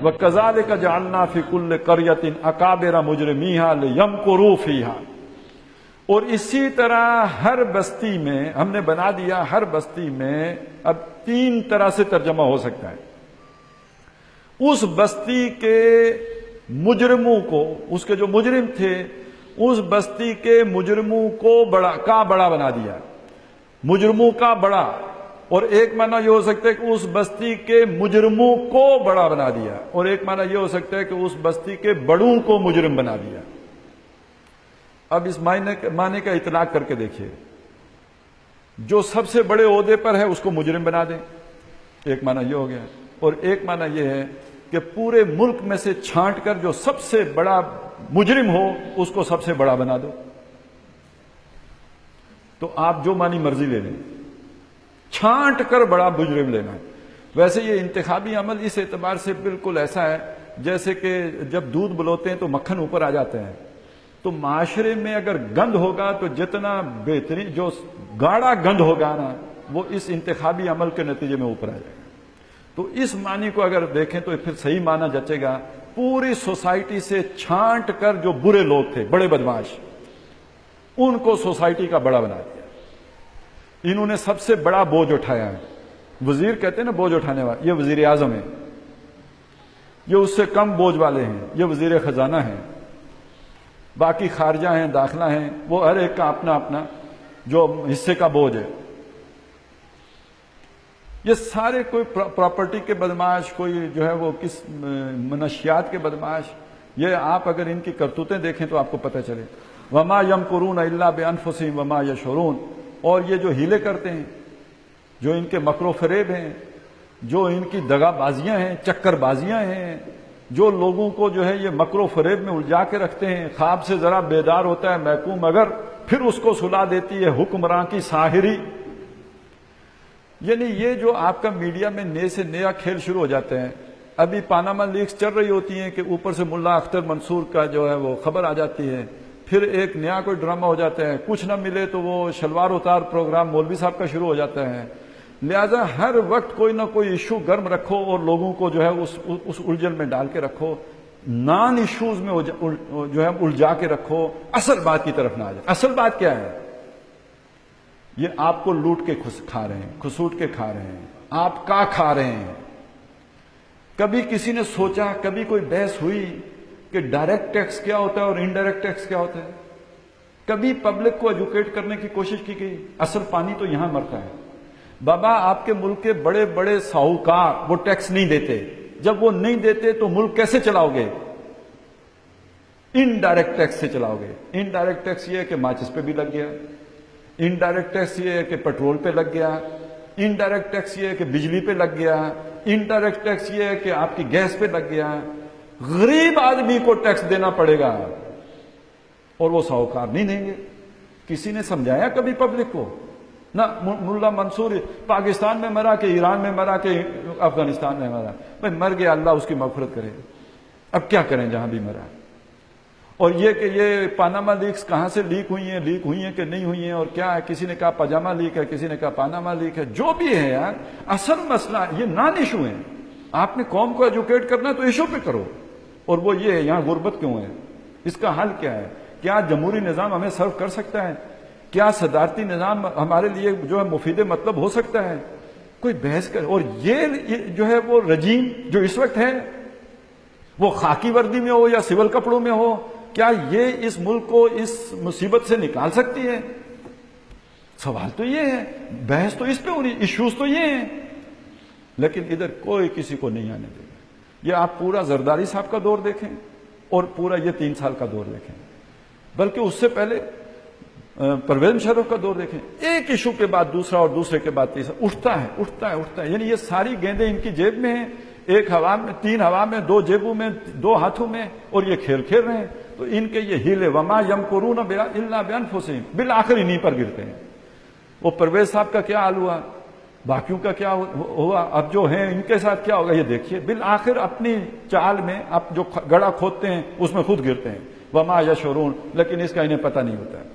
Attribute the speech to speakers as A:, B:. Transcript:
A: وَكَذَلِكَ جَعَلْنَا فِي كُلِّ قَرْيَةٍ أَكَابِرَ مُجْرِمِيهَا لِيَمْكُرُوا فِيهَا، اور اسی طرح ہر بستی میں ہم نے بنا دیا، ہر بستی میں اب 3 طرح سے ترجمہ ہو سکتا ہے۔ اس بستی کے مجرموں کو، اس کے جو مجرم تھے، اس بستی کے مجرموں کو بڑا بنا دیا، مجرموں کا بڑا۔ اور ایک معنی یہ ہو سکتا ہے کہ اس بستی کے مجرموں کو بڑا بنا دیا، اور ایک معنی یہ ہو سکتا ہے کہ اس بستی کے بڑوں کو مجرم بنا دیا۔ اب اس معنی کا اطلاق کر کے دیکھیے، جو سب سے بڑے عہدے پر ہے اس کو مجرم بنا دیں، ایک معنی یہ ہو گیا، اور ایک معنی یہ ہے کہ پورے ملک میں سے چھانٹ کر جو سب سے بڑا مجرم ہو اس کو سب سے بڑا بنا دو۔ تو آپ جو معنی مرضی لے لیں، چھانٹ کر بڑا مجرم لینا ہے۔ ویسے یہ انتخابی عمل اس اعتبار سے بالکل ایسا ہے جیسے کہ جب دودھ بلوتے ہیں تو مکھن اوپر آ جاتے ہیں، تو معاشرے میں اگر گند ہوگا تو جتنا بہترین جو گاڑا گند ہوگا نا وہ اس انتخابی عمل کے نتیجے میں اوپر آ جائے گا۔ تو اس معنی کو اگر دیکھیں تو پھر صحیح معنی جچے گا، پوری سوسائٹی سے چھانٹ کر جو برے لوگ تھے، بڑے بدماش، ان کو سوسائٹی کا بڑا بنا دیا۔ انہوں نے سب سے بڑا بوجھ اٹھایا ہے۔ وزیر کہتے ہیں نا بوجھ اٹھانے والا، یہ وزیر اعظم ہے، یہ اس سے کم بوجھ والے ہیں، یہ وزیر خزانہ ہیں، باقی خارجہ ہیں، داخلہ ہیں، وہ ہر ایک کا اپنا اپنا جو حصے کا بوجھ ہے۔ یہ سارے کوئی پراپرٹی کے بدماش، کوئی جو ہے وہ کس منشیات کے بدماش، یہ آپ اگر ان کی کرتوتیں دیکھیں تو آپ کو پتہ چلے۔ وَمَا يَمْكُرُونَ إِلَّا بِأَنفُسِهِمْ وَمَا يَشْعُرُونَ، اور یہ جو ہیلے کرتے ہیں، جو ان کے مکر و فریب ہیں، جو ان کی دغا بازیاں ہیں، چکر بازیاں ہیں، جو لوگوں کو جو ہے یہ مکر و فریب میں الجھا کے رکھتے ہیں، خواب سے ذرا بیدار ہوتا ہے محکوم مگر پھر اس کو سلا دیتی ہے حکمراں کی ساحری۔ یعنی یہ جو آپ کا میڈیا میں نئے سے نیا کھیل شروع ہو جاتے ہیں، ابھی پاناما لیکس چل رہی ہوتی ہیں کہ اوپر سے ملا اختر منصور کا جو ہے وہ خبر آ جاتی ہے، پھر ایک نیا کوئی ڈرامہ ہو جاتا ہے، کچھ نہ ملے تو وہ شلوار اتار پروگرام مولوی صاحب کا شروع ہو جاتا ہے۔ لہذا ہر وقت کوئی نہ کوئی ایشو گرم رکھو اور لوگوں کو جو ہے اس الجھن میں ڈال کے رکھو، نان ایشوز میں جو ہے الجھا کے رکھو، اصل بات کی طرف نہ آ جائے۔ اصل بات کیا ہے؟ یہ آپ کو لوٹ کے کھا رہے ہیں، کھسوٹ کے کھا رہے ہیں، آپ کا کھا رہے ہیں۔ کبھی کسی نے سوچا، کبھی کوئی بحث ہوئی کہ ڈائریکٹ ٹیکس کیا ہوتا ہے اور انڈائریکٹ ٹیکس کیا ہوتا ہے؟ کبھی پبلک کو ایجوکیٹ کرنے کی کوشش کی گئی؟ اصل پانی تو یہاں مرتا ہے۔ بابا آپ کے ملک کے بڑے بڑے ساہوکار وہ ٹیکس نہیں دیتے، جب وہ نہیں دیتے تو ملک کیسے چلاؤ گے؟ انڈائریکٹ ٹیکس سے چلاؤ گے۔ انڈائریکٹ ٹیکس یہ ہے کہ ماچس پہ بھی لگ گیا، انڈائریکٹ ٹیکس یہ ہے کہ پیٹرول پہ لگ گیا، انڈائریکٹ ٹیکس یہ ہے کہ بجلی پہ لگ گیا، انڈائریکٹ ٹیکس یہ ہے کہ آپ کی گیس پہ لگ گیا۔ غریب آدمی کو ٹیکس دینا پڑے گا اور وہ ساہوکار نہیں دیں گے۔ کسی نے سمجھایا کبھی پبلک کو؟ نہ ملا منصور پاکستان میں مرا کہ ایران میں مرا کہ افغانستان میں مرا، بھائی مر گیا، اللہ اس کی مغفرت کرے، اب کیا کریں جہاں بھی مرا۔ اور یہ کہ یہ پاناما لیکس کہاں سے لیک ہوئی ہیں کہ نہیں ہوئی ہیں اور کیا ہے، کسی نے کہا پاجامہ لیک ہے، کسی نے کہا پاناما لیک ہے، جو بھی ہے یار اصل مسئلہ یہ نان ایشو ہے۔ آپ نے قوم کو ایجوکیٹ کرنا تو ایشو پہ کرو، اور وہ یہ ہے یہاں غربت کیوں ہے، اس کا حل کیا ہے، کیا جمہوری نظام ہمیں سرو کر سکتا ہے، کیا صدارتی نظام ہمارے لیے جو ہے مفید مطلب ہو سکتا ہے، کوئی بحث کر۔ اور یہ جو ہے وہ رجیم جو اس وقت ہے، وہ خاکی وردی میں ہو یا سول کپڑوں میں ہو، کیا یہ اس ملک کو اس مصیبت سے نکال سکتی ہے؟ سوال تو یہ ہے، بحث تو اس پہ ہونی، ایشوز تو یہ ہیں، لیکن ادھر کوئی کسی کو نہیں آنے دے گا۔ یہ آپ پورا زرداری صاحب کا دور دیکھیں اور پورا یہ 3 سال کا دور دیکھیں، بلکہ اس سے پہلے پرویز مشرف کا دور دیکھیں، ایک ایشو کے بعد دوسرا اور دوسرے کے بعد تیسرا اٹھتا ہے۔ یعنی یہ ساری گیندیں ان کی جیب میں ہیں، ایک ہوا میں، 3 ہوا میں، 2 جیبوں میں، 2 ہاتھوں میں، اور یہ کھیل کھیل رہے ہیں۔ تو ان کے یہ ہیلے وما یمکرون الا بانفسہم بالآخر انہی پر گرتے ہیں۔ وہ پرویز صاحب کا کیا حال ہوا، باقیوں کا کیا ہوا، اب جو ہیں ان کے ساتھ کیا ہوگا یہ دیکھیے، بالآخر اپنی چال میں اب جو گڑھا کھودتے ہیں اس میں خود گرتے ہیں۔ وما یشعرون، لیکن اس کا انہیں پتہ نہیں ہوتا ہے۔